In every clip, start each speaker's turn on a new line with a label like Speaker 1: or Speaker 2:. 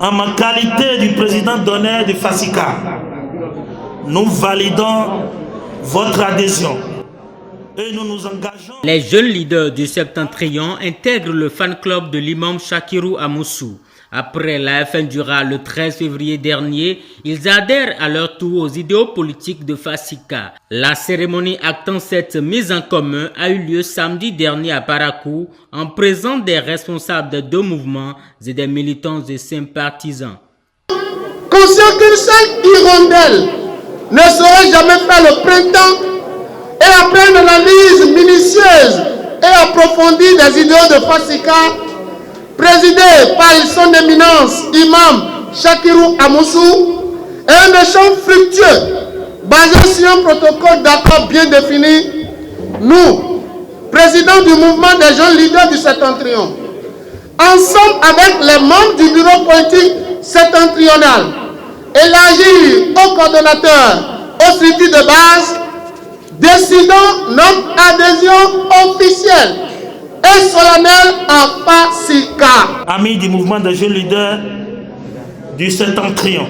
Speaker 1: En ma qualité du président d'honneur de FASICA, nous validons votre adhésion et nous nous engageons.
Speaker 2: Les jeunes leaders du Septentrion intègrent le fan club de l'imam Chakirou Amoussou. Après la FN Dura le 13 février dernier, ils adhèrent à leur tour aux idéaux politiques de FASICA. La cérémonie actant cette mise en commun a eu lieu samedi dernier à Parakou en présence des responsables des deux mouvements et des militants et sympathisants.
Speaker 3: Conscient qu'une seule hirondelle ne saurait jamais faire le printemps, et après une analyse minutieuse et approfondie des idéaux de FASICA, présidé par son éminence imam Chakirou Amoussou, et un échange fructueux basé sur un protocole d'accord bien défini, nous, présidents du mouvement des jeunes leaders du Septentrion, ensemble avec les membres du bureau politique septentrional, élargi au coordonnateur, aux structures de base, décidons notre adhésion officielle et solennel en FASICA.
Speaker 1: Amis du mouvement des jeunes leaders du Septentrion,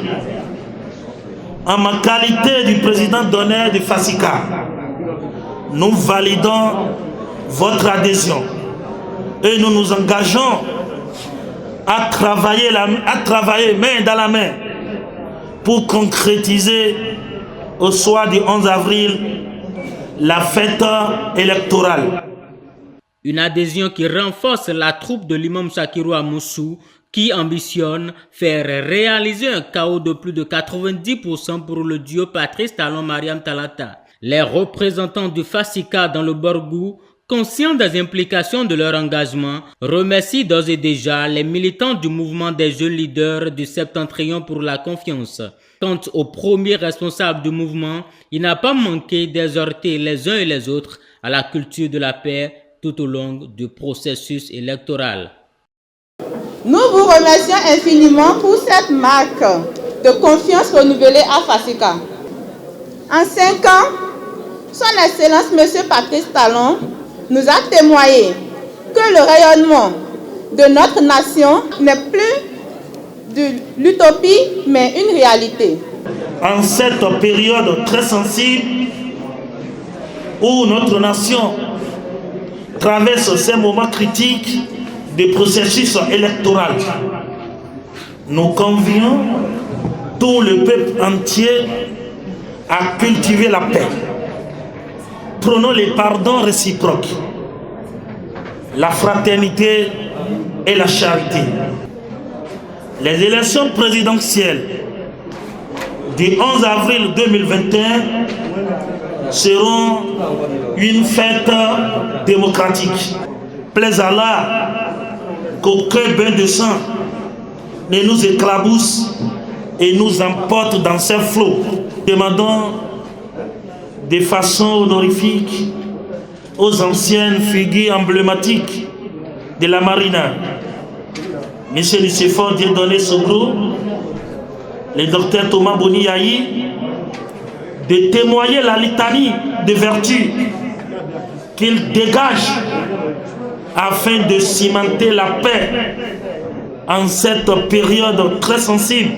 Speaker 1: en ma qualité du président d'honneur de FASICA, nous validons votre adhésion et nous nous engageons à travailler main dans la main pour concrétiser au soir du 11 avril la fête électorale.
Speaker 2: Une adhésion qui renforce la troupe de l'imam Chakirou Amoussou qui ambitionne faire réaliser un chaos de plus de 90% pour le duo Patrice Talon-Mariam Talata. Les représentants du FASICA dans le Borgou, conscients des implications de leur engagement, remercient d'ores et déjà les militants du mouvement des jeunes leaders du Septentrion pour la confiance. Quant au premier responsable du mouvement, il n'a pas manqué d'exhorter les uns et les autres à la culture de la paix tout au long du processus électoral.
Speaker 4: Nous vous remercions infiniment pour cette marque de confiance renouvelée à FASICA. En 5 ans, Son Excellence M. Patrice Talon nous a témoigné que le rayonnement de notre nation n'est plus de l'utopie, mais une réalité.
Speaker 1: En cette période très sensible où notre nation traverse ces moments critiques du processus électoral, nous convions tout le peuple entier à cultiver la paix. Prenons les pardons réciproques, la fraternité et la charité. Les élections présidentielles du 11 avril 2021 seront une fête démocratique. Plaise à Allah qu'aucun bain de sang ne nous éclabousse et nous emporte dans ces flots. Demandons de façon honorifique aux anciennes figures emblématiques de la marina, M. Lucifort Dieudonné Soglo, le docteur Thomas Boniaï, de témoigner la litanie de vertu qu'il dégage afin de cimenter la paix en cette période très sensible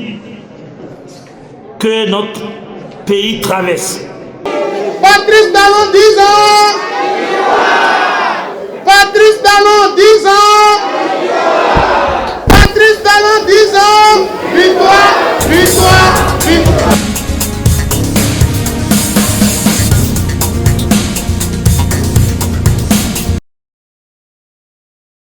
Speaker 1: que notre pays traverse.
Speaker 3: Patrice Talon 10 ans. Patrice Talon 10 ans. Patrice Talon 10 ans. Victoire, victoire, victoire.